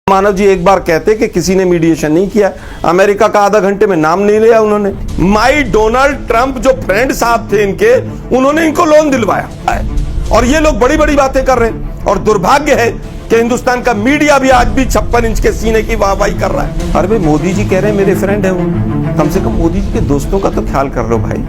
मानव जी एक बार कहते कि किसी ने मीडिएशन नहीं किया, अमेरिका का आधा घंटे में नाम नहीं लिया उन्होंने। माई डोनाल्ड ट्रंप जो फ्रेंड साहब थे इनके, उन्होंने इनको लोन दिलवाया और ये लोग बड़ी बड़ी बातें कर रहे हैं। और दुर्भाग्य है कि हिंदुस्तान का मीडिया भी आज भी 56 इंच के सीने की वाहवाही कर रहा है। अरे भाई मोदी जी कह रहे हैं मेरे फ्रेंड है वो, कम से कम मोदी जी के दोस्तों का तो ख्याल कर लो भाई।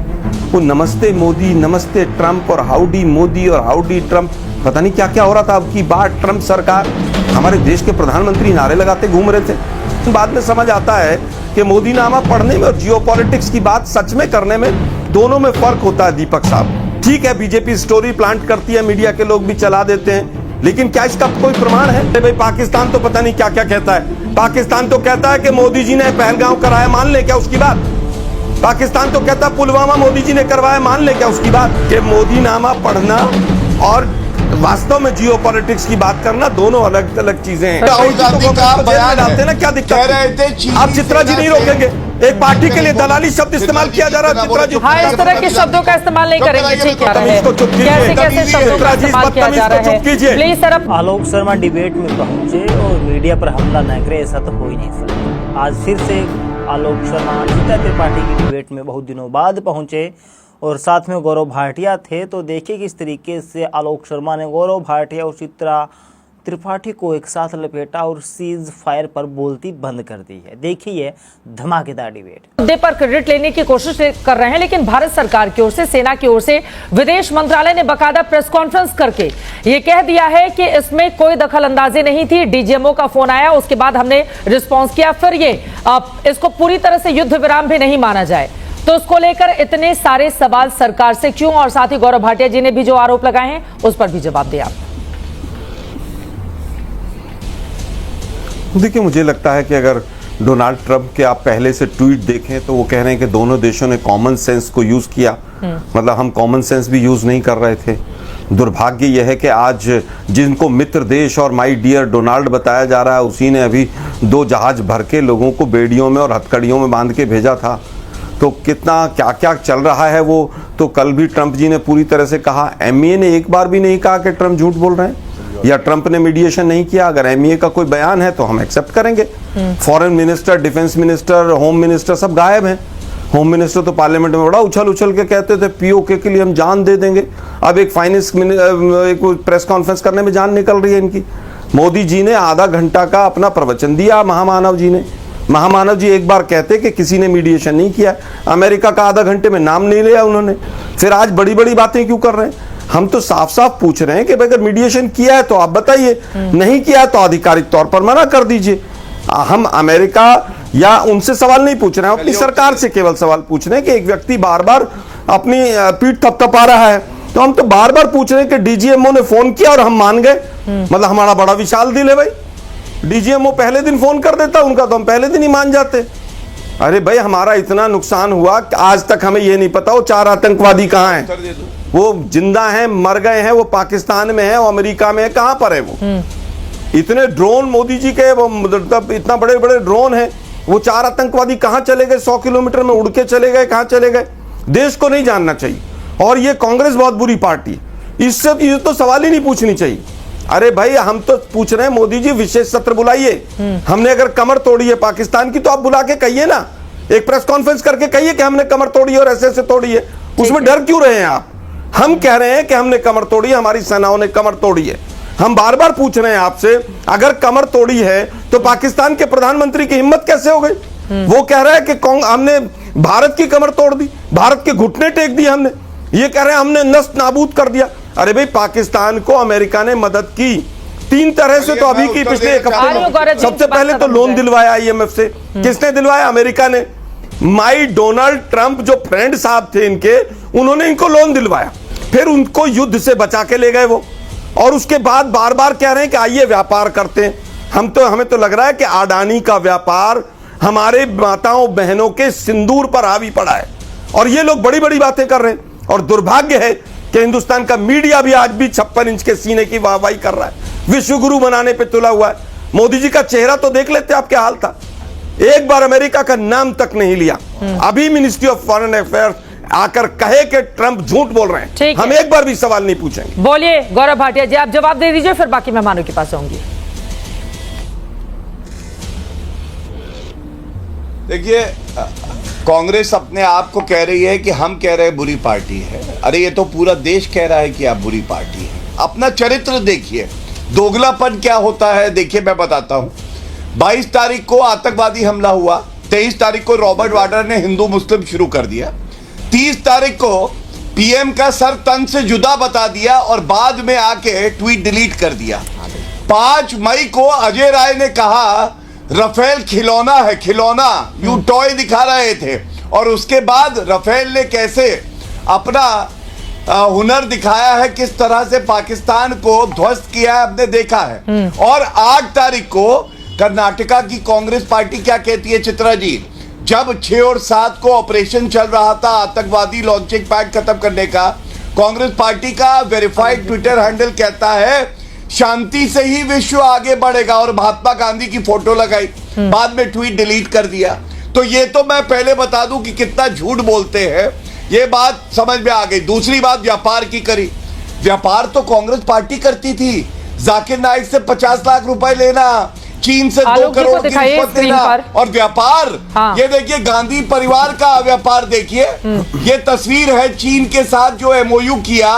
वो नमस्ते मोदी, नमस्ते ट्रंप और हाउडी मोदी और हाउडी ट्रंप, पता नहीं क्या क्या हो रहा था। अब की बार ट्रंप सरकार, हमारे देश के प्रधानमंत्री नारे लगाते घूम रहे थे। बाद में समझ आता है कि मोदी नामा पढ़ने में और जियोपॉलिटिक्स की बात सच में करने में दोनों में फर्क होता है। दीपक साहब ठीक है, बीजेपी स्टोरी प्लांट करती है, मीडिया के लोग भी चला देते हैं, लेकिन क्या इसका कोई प्रमाण है? भाई पाकिस्तान तो पता नहीं क्या क्या कहता है। पाकिस्तान तो कहता है कि मोदी जी ने पहलगांव कराया, मान ले क्या उसकी बात? पाकिस्तान तो कहता है पुलवामा मोदी जी ने करवाया, मान ले क्या उसकी बात? कि मोदी नामा पढ़ना और वास्तव में जियोपॉलिटिक्स की बात करना दोनों अलग अलग चीजें हैं। राहुल गांधी का बयान डालते ना, क्या दिक्कत है? आप चित्रा जी नहीं रोकेंगे, एक पार्टी के लिए दलाली शब्द इस्तेमाल किया जा रहा है। चित्रा जी हाँ, इस तरह के शब्दों का इस्तेमाल नहीं करेंगे। ठीक है, कैसे कैसे शब्दों का इस्तेमाल किया जा रहा है, please sir. Alok Sharma debate में पहुंचे और मीडिया पर हमला न करे, ऐसा तो हो ही नहीं सकता। आज फिर से आलोक शर्मा चित्रा त्रिपाठी की डिबेट में बहुत दिनों बाद पहुंचे और साथ में गौरव भाटिया थे। तो देखिए किस तरीके से आलोक शर्मा ने गौरव भाटिया और चित्रा त्रिपाठी को एक साथ लपेटा और सीज फायर पर बोलती बंद कर दी है। देखिए धमाकेदार डिबेट। मुद्दे पर क्रेडिट लेने की कोशिश कर रहे हैं, लेकिन भारत सरकार की ओर से, सेना की ओर से विदेश मंत्रालय ने बाकायदा प्रेस कॉन्फ्रेंस करके ये कह दिया है कि इसमें कोई दखल अंदाजी नहीं थी। डीजीएमओ का फोन आया, उसके बाद हमने रिस्पॉन्स किया, फिर ये इसको पूरी तरह से युद्ध विराम भी नहीं माना जाए। तो उसको लेकर इतने सारे सवाल सरकार से क्यों? और साथ ही गौरव भाटिया जी ने भी जो आरोप लगाए हैं उस पर भी जवाब दिया। देखिए मुझे लगता है कि अगर डोनाल्ड ट्रंप के आप पहले से ट्वीट देखें तो वो कह रहे हैं कि दोनों देशों ने कॉमन सेंस को यूज किया, मतलब हम कॉमन सेंस भी यूज नहीं कर रहे थे। दुर्भाग्य यह है कि आज जिनको मित्र देश और माय डियर डोनाल्ड बताया जा रहा है, उसी ने अभी 2 जहाज भर के लोगों को बेड़ियों में और हथकड़ियों में बांध के भेजा था। तो कितना क्या क्या चल रहा है वो तो कल भी ट्रंप जी ने पूरी तरह से कहा। एमईए ने एक बार भी नहीं कहा कि ट्रंप झूठ बोल रहे हैं या ट्रंप ने मीडिएशन नहीं किया। अगर एमईए का कोई बयान है तो हम एक्सेप्ट करेंगे। Foreign minister, defence minister, home minister सब गायब हैं। होम मिनिस्टर तो पार्लियामेंट में बड़ा उछल उछल के कहते थे पीओके के लिए हम जान दे देंगे। अब एक फाइनेंस एक प्रेस कॉन्फ्रेंस करने में जान निकल रही है इनकी। मोदी जी ने आधा घंटा का अपना प्रवचन दिया। महामानव जी ने, महामानव जी एक बार कहते कि किसी ने मीडिएशन नहीं किया, अमेरिका का आधा घंटे में नाम नहीं लिया उन्होंने, फिर आज बड़ी बड़ी बातें क्यों कर रहे हैं? हम तो साफ साफ पूछ रहे हैं कि अगर मीडिएशन किया है तो आप बताइए, नहीं किया तो आधिकारिक तौर पर मना कर दीजिए। हम अमेरिका या उनसे सवाल नहीं पूछ रहे हैं, अपनी सरकार से केवल सवाल पूछ रहे हैं कि एक व्यक्ति बार बार अपनी पीठ थपथपा रहा है, तो हम तो बार बार पूछ रहे हैं कि डीजीएमओ ने फोन किया और हम मान गए। मतलब हमारा बड़ा विशाल दिल है भाई। डीजीएमओ पहले दिन फोन कर देता उनका तो हम पहले दिन ही मान जाते। अरे भाई हमारा इतना नुकसान हुआ कि आज तक हमें यह नहीं पता वो 4 आतंकवादी कहाँ हैं, वो जिंदा हैं, मर गए हैं, वो पाकिस्तान में है, वो अमेरिका में है, कहां पर है वो? इतने ड्रोन मोदी जी के, वो मतलब इतना बड़े बड़े ड्रोन हैं, वो 4 आतंकवादी कहां चले गए? 100 किलोमीटर में उड़ के चले गए, कहां चले गए? देश को नहीं जानना चाहिए। और ये कांग्रेस बहुत बुरी पार्टी, इससे ये तो सवाल ही नहीं पूछनी चाहिए। अरे भाई हम तो पूछ रहे हैं मोदी जी विशेष सत्र बुलाइए। हमने अगर कमर तोड़ी है पाकिस्तान की तो आप बुला के कहिए ना, एक प्रेस कॉन्फ्रेंस करके कहिए कि हमने कमर तोड़ी है और ऐसे ऐसे तोड़ी है। उसमें डर क्यों रहे हैं आप? हम कह रहे हैं कि हमने कमर तोड़ी है, हमारी सेनाओं ने कमर तोड़ी है। हम बार बार पूछ रहे हैं आपसे, अगर कमर तोड़ी है तो पाकिस्तान के प्रधानमंत्री की हिम्मत कैसे हो गई? वो कह रहा है कि हमने भारत की कमर तोड़ दी, भारत के घुटने टेक दिए हमने। ये कह रहे हैं हमने नष्ट नाबूद कर दिया। अरे भाई पाकिस्तान को अमेरिका ने मदद की 3 तरह से। तो अभी की पिछले एक हफ्ते सबसे पहले तो लोन दिलवाया IMF से। किसने दिलवाया? अमेरिका ने। माई डोनाल्ड ट्रंप जो फ्रेंड साहब थे इनके, उन्होंने इनको लोन दिलवाया, फिर उनको युद्ध से बचा के ले गए वो। और उसके बाद बार बार कह रहे हैं कि आइए व्यापार करते हैं। हमें तो लग रहा है कि अडानी का व्यापार हमारे माताओं बहनों के सिंदूर पर हावी पड़ा है और ये लोग बड़ी बड़ी बातें कर रहे हैं। और दुर्भाग्य है कि हिंदुस्तान का मीडिया भी आज भी 56 इंच के सीने की वाहवाही कर रहा है, विश्व गुरु बनाने पे तुला हुआ है। मोदी जी का चेहरा तो देख लेते आप क्या हाल था। एक बार अमेरिका का नाम तक नहीं लिया। अभी मिनिस्ट्री ऑफ फॉरेन अफेयर्स आकर कहे कि ट्रंप झूठ बोल रहे हैं, हम एक बार भी सवाल नहीं पूछेंगे। बोलिए गौरव भाटिया जी, आप जवाब दे दीजिए, फिर बाकी मेहमानों के पास आऊंगी। देखिए, कांग्रेस अपने आप को कह रही है कि हम कह रहे हैं बुरी पार्टी है। अरे ये तो पूरा देश कह रहा है कि आप बुरी पार्टी है। अपना चरित्र देखिए, दोगलापन क्या होता है देखिए, मैं बताता हूं। 22 तारीख को आतंकवादी हमला हुआ, 23 तारीख को रॉबर्ट वाड्रा ने हिंदू मुस्लिम शुरू कर दिया, 30 तारीख को पीएम का सर तन से जुदा बता दिया और बाद में आके ट्वीट डिलीट कर दिया। 5 मई को अजय राय ने कहा राफेल खिलौना है, खिलौना, यू टॉय दिखा रहे थे, और उसके बाद राफेल ने कैसे अपना हुनर दिखाया है, किस तरह से पाकिस्तान को ध्वस्त किया है, हमने देखा है। और 8 तारीख को कर्नाटका की कांग्रेस पार्टी क्या कहती है चित्रा जी, जब 6 और 7 को ऑपरेशन चल रहा था आतंकवादी लॉन्चिंग पैड खत्म करने का, कांग्रेस पार्टी का वेरीफाइड ट्विटर हैंडल कहता है शांति से ही विश्व आगे बढ़ेगा, और महात्मा गांधी की फोटो लगाई, बाद में ट्वीट डिलीट कर दिया। तो ये तो मैं पहले बता दूं कि कितना झूठ बोलते हैं, ये बात समझ में आ गई। दूसरी बात व्यापार की करी, व्यापार तो कांग्रेस पार्टी करती थी, जाकिर नाइक से 50 लाख रुपए लेना, चीन से 2 करोड़ की रिश्वत देना, और व्यापार ये देखिए गांधी परिवार का व्यापार देखिए, ये तस्वीर है चीन के साथ जो एमओयू किया,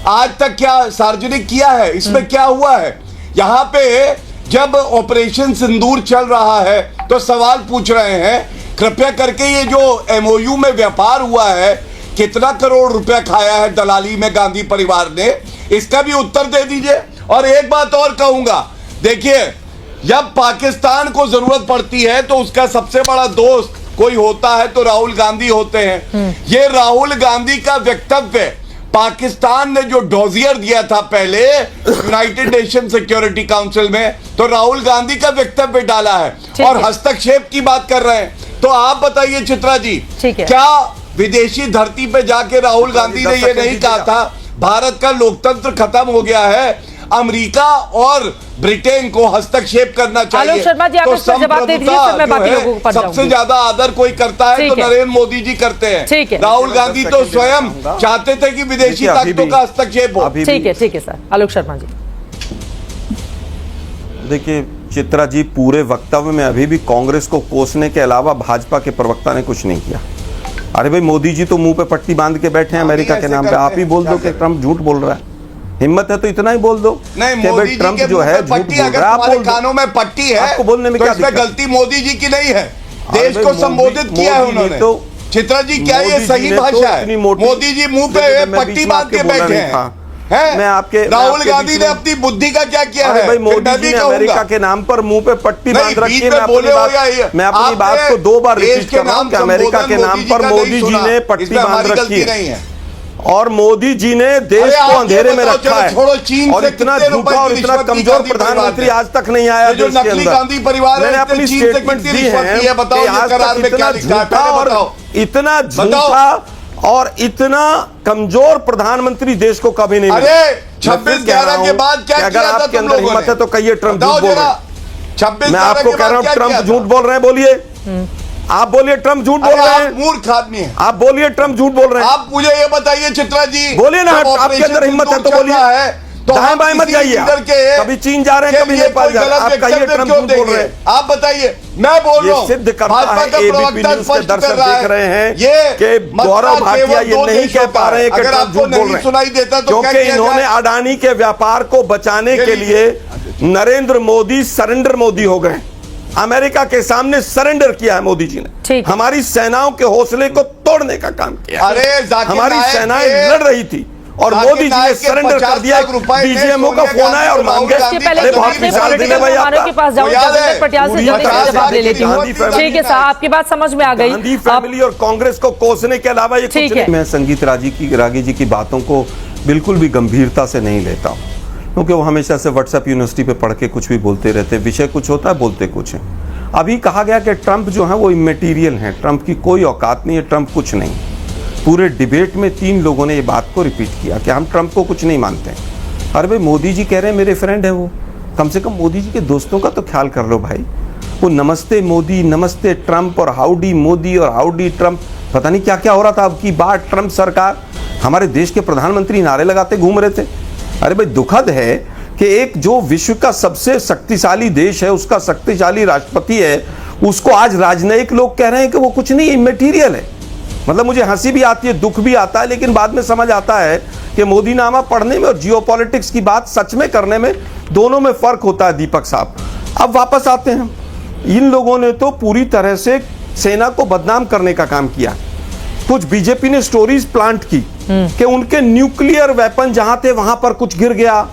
आज तक क्या सार्वजनिक किया है, इसमें क्या हुआ है। यहां पे जब ऑपरेशन सिंदूर चल रहा है तो सवाल पूछ रहे हैं, कृपया करके ये जो एमओयू में व्यापार हुआ है कितना करोड़ रुपया खाया है दलाली में गांधी परिवार ने, इसका भी उत्तर दे दीजिए। और एक बात और कहूंगा, देखिए जब पाकिस्तान को जरूरत पड़ती है तो उसका सबसे बड़ा दोस्त कोई होता है तो राहुल गांधी होते हैं। ये राहुल गांधी का वक्तव्य पाकिस्तान ने जो डोजियर दिया था पहले यूनाइटेड नेशन सिक्योरिटी काउंसिल में, तो राहुल गांधी का वक्तव्य डाला है और हस्तक्षेप की बात कर रहे हैं। तो आप बताइए चित्रा जी, क्या विदेशी धरती पे जाके राहुल गांधी ने ये नहीं कहा था भारत का लोकतंत्र खत्म हो गया है, अमेरिका और ब्रिटेन को हस्तक्षेप करना चाहिए। आलोक शर्मा जी, आप इस पर जवाब दे दीजिए, फिर मैं बाकी लोगों पर जाऊंगी। सबसे ज्यादा आदर कोई करता है तो नरेंद्र मोदी जी करते हैं। राहुल गांधी तो स्वयं चाहते थे कि विदेशी ताकतों का हस्तक्षेप हो। ठीक है सर। आलोक शर्मा जी, देखिए चित्रा जी, पूरे वक्तव्य में अभी भी कांग्रेस को कोसने के अलावा भाजपा के प्रवक्ता ने कुछ नहीं किया। अरे भाई, मोदी जी तो मुंह पे पट्टी बांध के बैठे हैं अमेरिका के नाम पे, आप ही बोल दो कि ट्रम्प झूठ बोल रहा है। हिम्मत है तो इतना ही बोल दो नहीं, कि भाई ट्रम्प जो है झूठ बोल रहा है। आपके कानों में पट्टी है, आपको बोलने में क्या दिक्कत? गलती मोदी जी की नहीं है, देश को संबोधित किया है उन्होंने। तो चित्रा जी, क्या ये सही भाषा है? मोदी जी मुंह पे पट्टी बांध के बैठे हैं। मैं आपके राहुल गांधी ने अपनी बुद्धि का क्या किया है? भाई मोदी जी ने अमेरिका के नाम पर मुंह पे पट्टी बांध रखी है। मैं अपनी बात को 2 बार रिपीट कर रहा हूं कि अमेरिका के नाम पर मोदी जी ने पट्टी बांध रखी है और मोदी जी ने देश को अंधेरे में रखा है। और इतना झूठा और इतना कमजोर प्रधानमंत्री आज तक नहीं आया देश के अंदर। गांधी परिवार मैंने अपनी स्टेटमेंट दी है कि आज तक इतना झूठा और इतना कमजोर प्रधानमंत्री देश को कभी नहीं मिला। अरे 26/11 के बाद क्या अगर आपके अंदर हिम्मत है तो कहिए ट्रम्प झूठ बोल रहे हैं। मैं आपको कह रहा हूं ट्रम्प झूठ बोल रहे हैं, बोलिए, आप बोलिए ट्रम्प झूठ बोल रहे हैं। मूर्ख आदमी है आप, बोलिए ट्रम्प झूठ बोल रहे हैं। आप मुझे ये बताइए चित्रा जी, बोलिए ना, आपके अंदर हिम्मत है तो बोलिए, दाएं बाएं मत जाइए। कभी चीन जा रहे हैं, कभी नेपाल जा रहे हैं, आप कहिए ट्रम्प झूठ बोल रहे हैं। आप बताइए, मैं बोल रहा हूं, सिद्ध करता है एबीपी न्यूज के दर्शक देख रहे हैं कि गौरव भाटिया ये नहीं कह पा रहे हैं कि ट्रम्प झूठ बोल रहे हैं, क्योंकि इन्होंने अडानी के व्यापार को बचाने के लिए नरेंद्र मोदी सरेंडर मोदी हो गए। अमेरिका के सामने सरेंडर किया है मोदी जी ने, हमारी सेनाओं के हौसले को तोड़ने का काम किया। अरे हमारी सेनाएं लड़ रही थी और मोदी जी ने सरेंडर कर दिया। डीजीएमओ का फोन आया और मांगे। बहुत विशाल दिन है भाई आपका। के पास जाऊं, पटियाल से जल्दी से जवाब ले लेती हूं। ठीक है साहब, आपकी बात समझ में आ गई। गांधी फैमिली और कांग्रेस को कोसने के अलावा ये कुछ नहीं। मैं संगीत रागी जी की बातों को बिल्कुल भी गंभीरता से नहीं लेता हूँ, क्योंकि वो हमेशा से व्हाट्सएप यूनिवर्सिटी पे पढ़ के कुछ भी बोलते रहते हैं, विषय कुछ होता है बोलते कुछ है। अभी कहा गया कि ट्रंप जो है वो इमेटीरियल है, ट्रंप की कोई औकात नहीं है, ट्रंप कुछ नहीं। पूरे डिबेट में 3 लोगों ने ये बात को रिपीट किया कि हम ट्रंप को कुछ नहीं मानते। अरे भाई, मोदी जी कह रहे हैं मेरे फ्रेंड है वो, कम से कम मोदी जी के दोस्तों का तो ख्याल कर लो भाई। वो नमस्ते मोदी, नमस्ते ट्रंप और हाउडी मोदी और हाउडी ट्रंप, पता नहीं क्या क्या हो रहा था। अब की बार ट्रंप सरकार, हमारे देश के प्रधानमंत्री नारे लगाते घूम रहे थे। अरे भाई, दुखद है कि एक जो विश्व का सबसे शक्तिशाली देश है, उसका शक्तिशाली राष्ट्रपति है, उसको आज राजनयिक लोग कह रहे हैं कि वो कुछ नहीं, इमेटीरियल है। मतलब मुझे हंसी भी आती है, दुख भी आता है, लेकिन बाद में समझ आता है कि मोदीनामा पढ़ने में और जियोपॉलिटिक्स की बात सच में करने में दोनों में फर्क होता है। दीपक साहब, अब वापस आते हैं। इन लोगों ने तो पूरी तरह से सेना को बदनाम करने का काम किया। कुछ बीजेपी ने स्टोरीज प्लांट की कि उनके न्यूक्लियर वेपन जहां थे वहां पर कुछ गिर गया।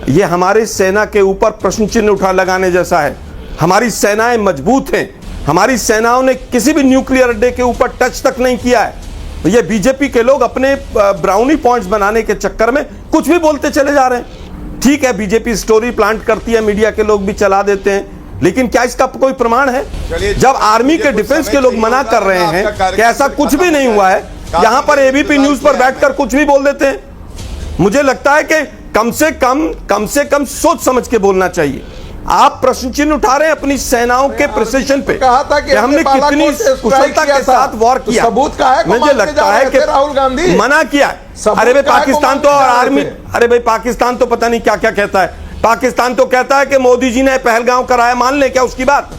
ये हमारे सेना के ऊपर प्रश्न चिन्ह उठा लगाने जैसा है। हमारी सेनाएं मजबूत हैं, हमारी सेनाओं ने किसी भी न्यूक्लियर अड्डे के ऊपर टच तक नहीं किया है। ये बीजेपी के लोग अपने ब्राउनी पॉइंट्स बनाने के चक्कर में कुछ भी बोलते चले जा रहे हैं। ठीक है, बीजेपी स्टोरी प्लांट करती है, मीडिया के लोग भी चला देते हैं, लेकिन क्या इसका कोई प्रमाण है? जब आर्मी के डिफेंस के लोग मना कर रहे हैं कि ऐसा कुछ भी नहीं हुआ है, यहां पर एबीपी न्यूज पर बैठकर कुछ भी बोल देते हैं। मुझे लगता है कि कम से कम सोच समझ के बोलना चाहिए। आप प्रश्न चिन्ह उठा रहे हैं अपनी सेनाओं के प्रिसिशन पे, कहा था कि हमने कितनी कुशलता के साथ वॉर किया। सबूत का है, मुझे लगता है कि राहुल गांधी मना किया है। अरे भाई पाकिस्तान तो और आर्मी, अरे भाई पाकिस्तान तो पता नहीं क्या क्या कहता है। पाकिस्तान तो कहता है कि मोदी जी ने पहलगाम कराया, मान ले क्या उसकी बात?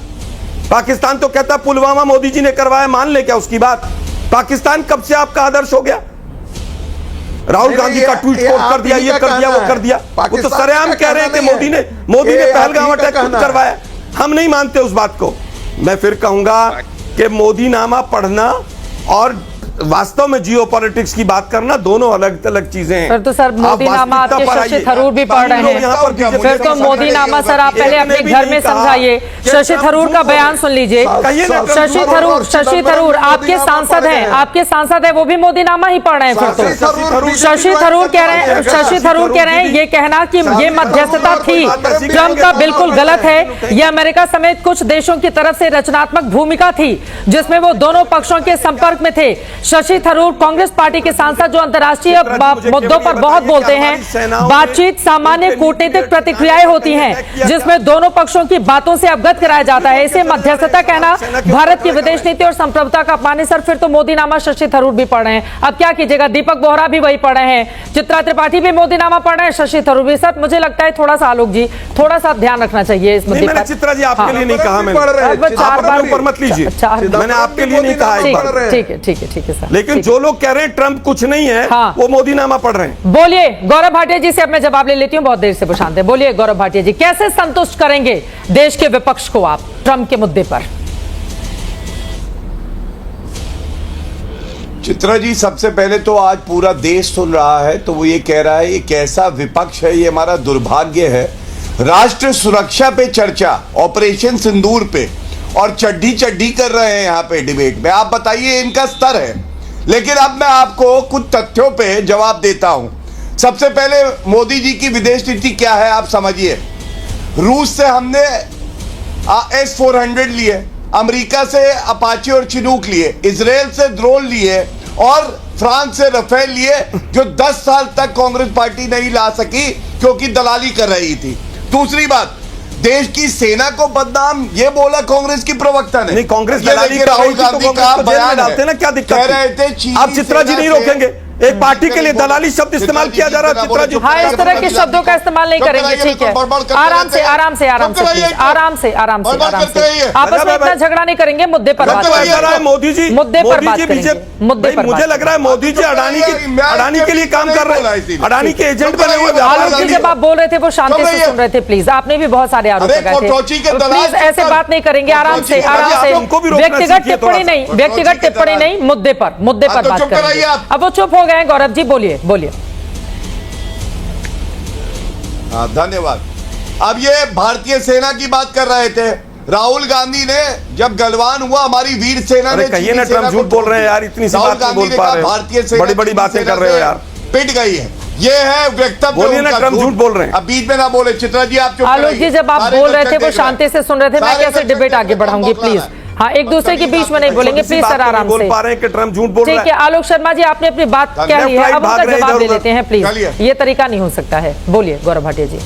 पाकिस्तान तो कहता है पुलवामा मोदी जी ने करवाया, मान ले क्या उसकी बात? पाकिस्तान कब से आपका आदर्श हो गया? राहुल गांधी का ट्वीट कोट कर दिया, ये कर दिया, वो कर दिया। वो तो सरेआम कह रहे हैं कि मोदी ने पहलगाम अटैक खुद करवाया। हम नहीं मानते उस बात को। मैं फिर कहूंगा कि मोदीनामा पढ़ना और वास्तव में जियोपॉलिटिक्स की बात करना दोनों अलग अलग चीजें हैं। फिर तो सर मोदीनामा आपके शशि थरूर भी पढ़ रहे हैं। फिर तो मोदीनामा सर आप पहले अपने घर में समझाइए। शशि थरूर का बयान सुन लीजिए। शशि थरूर आपके सांसद हैं, आपके सांसद है, वो भी मोदीनामा ही पढ़ रहे हैं। फिर तो शशि थरूर कह रहे हैं ये कहना कि ये मध्यस्थता थी ट्रंप का बिल्कुल गलत है। ये अमेरिका समेत कुछ देशों की तरफ से रचनात्मक भूमिका थी जिसमें वो दोनों पक्षों के संपर्क में थे। शशि थरूर कांग्रेस पार्टी के सांसद जो अंतर्राष्ट्रीय मुद्दों पर बहुत बोलते हैं। बातचीत सामान्य कूटनीतिक प्रतिक्रियाएं होती हैं जिसमें दोनों पक्षों की बातों से अवगत कराया जाता है। इसे मध्यस्थता कहना भारत की विदेश नीति और संप्रभुता का अपमान है। सर फिर तो मोदीनामा शशि थरूर भी पढ़ रहे हैं, अब क्या कीजिएगा? दीपक बोहरा भी वही पढ़ रहे हैं, चित्रा त्रिपाठी भी मोदीनामा पढ़ रहे हैं, शशि थरूर भी। सर मुझे लगता है थोड़ा सा आलोक जी थोड़ा सा ध्यान रखना चाहिए इस मुद्दे पर। चित्रा जी आपके लिए नहीं कहा मैंने, चार बार ऊपर मत लीजिए, मैंने आपके लिए नहीं कहा। ठीक है सर। लेकिन जो लोग कह रहे हैं ट्रंप कुछ नहीं है, वो मोदीनामा पढ़ रहे हैं। बोलिए गौरव भाटिया जी से अब मैं जवाब ले लेती हूं, बहुत देर से प्रशांत है। बोलिए गौरव भाटिया जी, कैसे संतुष्ट करेंगे देश के विपक्ष को आप ट्रंप के मुद्दे पर? चित्रा जी, सबसे पहले तो आज पूरा देश सुन रहा है तो वो ये कह रहा है ये कैसा विपक्ष है, ये हमारा दुर्भाग्य है। राष्ट्र सुरक्षा पे चर्चा, ऑपरेशन सिंदूर पे, और चड्डी कर रहे हैं यहाँ पे डिबेट में। आप बताइए, इनका स्तर है। लेकिन अब मैं आपको कुछ तथ्यों पे जवाब देता हूं। सबसे पहले मोदी जी की विदेश नीति क्या है आप समझिए। रूस से हमने S-400 लिए, अमेरिका से अपाचे और चिनूक लिए, इजराइल से ड्रोन लिए और फ्रांस से रफेल लिए, जो 10 साल तक कांग्रेस पार्टी नहीं ला सकी क्योंकि दलाली कर रही थी। दूसरी बात, देश की सेना को बदनाम ये बोला कांग्रेस की प्रवक्ता ने। नहीं, कांग्रेस राहुल गांधी का बयान डालते हैं ना, क्या दिक्कत कह रहे थे आप चित्रा जी नहीं रोकेंगे। एक पार्टी के लिए दलाली शब्द इस्तेमाल किया जा रहा है। चित्रा जी हाँ, इस तरह के शब्दों का इस्तेमाल नहीं करेंगे, ठीक है। आराम से आपस में इतना झगड़ा नहीं करेंगे, मुद्दे पर बात करेंगे। मोदी जी मुद्दे पर बात करेंगे, मुद्दे पर। मुझे लग रहा है मोदी जी अडानी के लिए काम कर रहे हैं, अडानी के एजेंट बने हुए। आलोक जी जब आप बोल रहे थे वो शांति से सुन रहे थे, प्लीज। आपने भी बहुत सारे आरोप लगाए थे, प्लीज ऐसे बात नहीं करेंगे। आराम से व्यक्तिगत टिप्पणी नहीं, मुद्दे पर बात करेंगे। अब वो चुप हो गए। गौरव जी बोलिए। हाँ, धन्यवाद। अब ये भारतीय सेना की बात कर रहे थे। राहुल गांधी ने जब गलवान हुआ हमारी वीर सेना ने, कहिए ना ट्रंप झूठ बोल रहे हैं यार, इतनी सी बात नहीं बोल पा रहे। भारतीय सेना बड़ी बातें कर रहे हो यार, पिट गई है। ये है वक्तव्य। बोलिए ना, ट्रंप झूठ बोल रहे हैं। अब बीच में ना बोले। चित्रा जी आप चुप आलोक जी जब आप बोल रहे थे वो शांति से सुन रहे थे, मैं कैसे डिबेट आगे बढ़ाऊंगी? प्लीज हाँ, एक दूसरे के बीच में नहीं बोलेंगे, प्लीज सर, आराम से। बोल पा रहे हैं कि ट्रंप झूठ बोल रहा है। ठीक है आलोक शर्मा जी, आपने अपनी बात कह ली है, अब उनका जवाब दे लेते हैं प्लीज। ये तरीका नहीं हो सकता है। बोलिए गौरव भाटिया जी।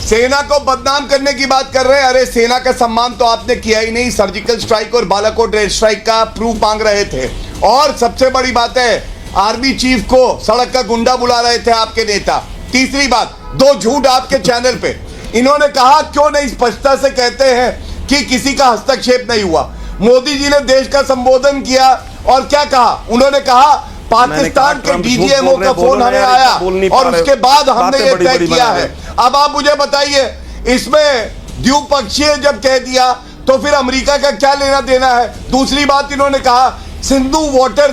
सेना को बदनाम करने की बात कर रहे हैं। अरे सेना का सम्मान तो आपने किया ही नहीं। सर्जिकल स्ट्राइक और बालाकोट एयर स्ट्राइक का प्रूफ मांग रहे थे। और सबसे बड़ी बात है, आर्मी चीफ को सड़क का गुंडा बुला रहे थे आपके नेता। तीसरी बात, 2 झूठ आपके चैनल पे इन्होंने कहा क्यों नहीं स्पष्टता से कहते हैं कि किसी का हस्तक्षेप नहीं हुआ। मोदी जी ने देश का संबोधन किया और क्या कहा, उन्होंने कहा पाकिस्तान के डीजीएमओ का फोन हमें आया और उसके बाद हमने ये तय किया है। अब आप मुझे बताइए, इसमें द्विपक्षीय जब कह दिया तो फिर अमेरिका का क्या लेना देना है। दूसरी बात इन्होंने कहा सिंधु वाटर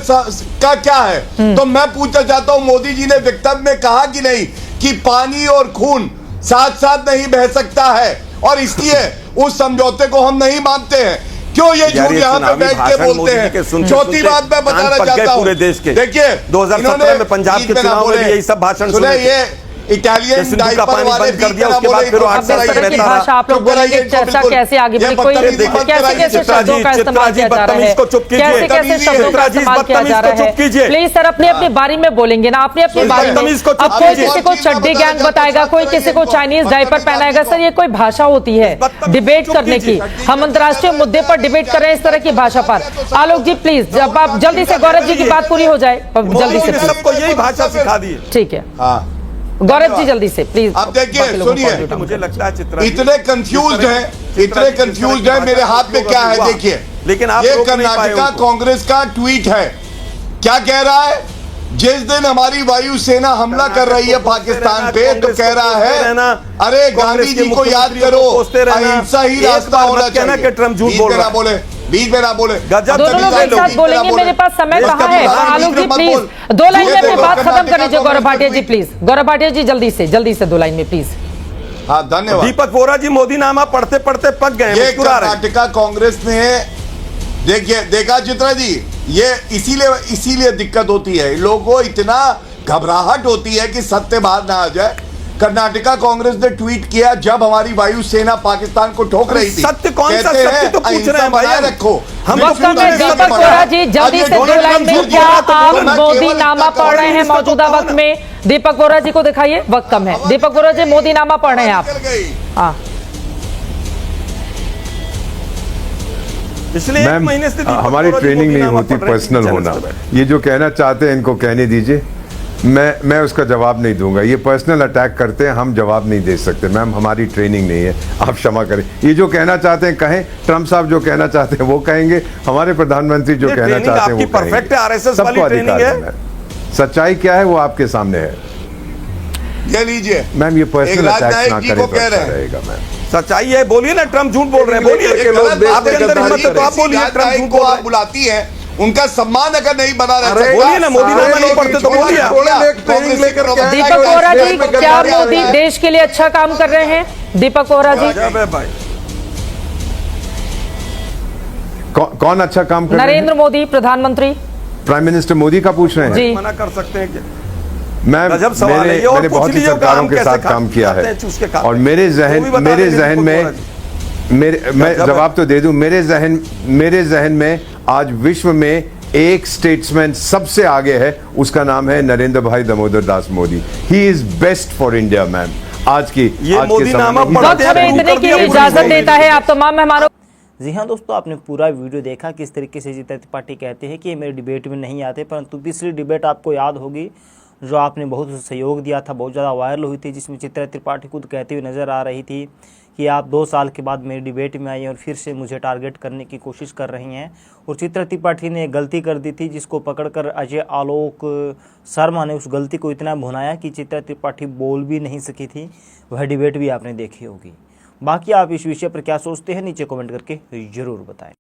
का क्या है, तो मैं पूछना चाहता हूं मोदी जी ने वक्तव्य में कहा कि नहीं कि पानी और खून साथ साथ नहीं बह सकता है और इसलिए उस समझौते को हम नहीं मानते हैं। क्यों ये झूठ यहाँ पे बैठ के बोलते हैं। चौथी बात मैं बताना चाहता हूँ, पूरे देश के देखिए 2017 में पंजाब के चुनाव में भी यही सब भाषण सुने। ये इटालियन डायपर वाले कर दिया, उसके बाद फिर भाषा आप लोग बोलेंगे, चर्चा कैसे आगे बढ़ी, कोई कैसे शब्दों का इस्तेमाल किया जा रहा है, कैसे शब्दों का इस्तेमाल किया जा रहा है। प्लीज सर अपनी अपनी बारी में बोलेंगे ना, अपनी अपनी बारी में। अब कोई किसी को चड्डी गैंग बताएगा, कोई किसी को चाइनीज डायपर पहनाएगा। सर ये कोई भाषा होती है डिबेट करने की? हम अंतर्राष्ट्रीय मुद्दे पर डिबेट कर रहे हैं इस तरह की भाषा पर। आलोक जी प्लीज, जब आप जल्दी से गौरव जी की बात पूरी हो जाए जल्दी से, सबको यही भाषा सिखा दी। ठीक है गौरव जी जल्दी से प्लीज। अब देखिए सुनिए, मुझे लगता है चित्रा इतने कंफ्यूज हैं, मेरे हाथ में क्या है देखिए। लेकिन आप ये कर्नाटका कांग्रेस का ट्वीट है, क्या कह रहा है? जिस दिन हमारी वायुसेना हमला कर रही है पाकिस्तान पे तो कह रहा है अरे गांधी जी को याद करो, अहिंसा ही रास्ता होना चाहिए। बीच में ना बोले, दोनों लोग एक साथ बोलेंगे। मेरे पास समय कहाँ है? आलोक जी प्लीज 2 लाइन में अपनी बात खत्म कर लीजिए। गौरव भाटिया जी प्लीज, गौरव भाटिया जी जल्दी से 2 लाइन में प्लीज। हाँ धन्यवाद। दीपक वोरा जी मोदी नामा पढ़ते पढ़ते पक गए। ये कर्नाटका कांग्रेस ने देखिए, देखा चित्रा जी, ये इसीलिए दिक्कत होती है लोगों को, इतना घबराहट होती है कि सत्य बाहर ना आ जाए। कर्नाटका कांग्रेस ने ट्वीट किया जब हमारी वायुसेना पाकिस्तान को ठोक रही थी। सत्य कौन सा? सत्य तो पूछ रहे हैं भाई, रखो। हम दीपक वोरा जी जल्दी से 2 लाइन में, क्या आप मोदी नामा पढ़ रहे हैं मौजूदा वक्त में? दीपक वोरा जी को दिखाइए, वक्त कम है। दीपक वोरा जी मोदी नामा पढ़ रहे हैं आप? हाँ पिछले महीने से हमारी ट्रेनिंग नहीं होती पर्सनल होना। ये जो कहना चाहते हैं इनको कहने दीजिए, मैं उसका जवाब नहीं दूंगा। ये पर्सनल अटैक करते हैं, हम जवाब नहीं दे सकते। मैम हमारी ट्रेनिंग नहीं है, आप क्षमा करें। ये जो कहना चाहते हैं कहें, ट्रम्प साहब जो कहना चाहते हैं वो कहेंगे, हमारे प्रधानमंत्री जो कहना चाहते हैं वो परफेक्ट है। आरएसएस वाली ट्रेनिंग है। सच्चाई क्या है वो आपके सामने है। ये लीजिए मैम, ये पर्सनल अटैक ना करें तो अच्छा रहेगा। मैम सच्चाई है, बोलिए ना। ट्रम्प झूठ बोल रहे हैं, बोलिए। आपके अंदर हिम्मत है तो आप बोलिए। ट्रम्प झूठ बोल रहे हैं, बुलाती है, उनका सम्मान अगर नहीं बना रहता, बोलिए ना। मोदी नामा नहीं पढ़ते तो बोलिए। दीपक वोरा जी क्या मोदी देश के लिए अच्छा काम कर रहे हैं? दीपक वोरा जी कौन अच्छा काम कर रहे हैं? नरेंद्र मोदी प्रधानमंत्री, प्राइम मिनिस्टर मोदी का पूछ रहे हैं जी। मना कर सकते हैं कि मैंने बहुत सी सरकारों के साथ काम किया है और मेरे जहन में मैं जवाब तो दे दूं, मेरे जहन में आज विश्व में एक स्टेट्समैन सबसे आगे है, उसका नाम है नरेंद्र भाई Damodar Das Modi. He is best for India ma'am. आज की मोदी नामा इतने की इजाजत देता है। आप तमाम मेहमानों। जी हाँ दोस्तों, आपने पूरा वीडियो देखा किस तरीके से चित्रा त्रिपाठी कहते हैं कि ये मेरे डिबेट में नहीं आते, परंतु पिछली डिबेट आपको याद होगी जो आपने बहुत सहयोग दिया था, बहुत ज़्यादा वायरल हुई थी, जिसमें चित्रा त्रिपाठी खुद कहती हुई नज़र आ रही थी कि आप 2 साल के बाद मेरी डिबेट में आई और फिर से मुझे टारगेट करने की कोशिश कर रही हैं। और चित्रा त्रिपाठी ने एक गलती कर दी थी जिसको पकड़कर अजय आलोक शर्मा ने उस गलती को इतना भुनाया कि चित्रा त्रिपाठी बोल भी नहीं सकी थी। वह डिबेट भी आपने देखी होगी। बाकी आप इस विषय पर क्या सोचते हैं नीचे कमेंट करके ज़रूर बताएं।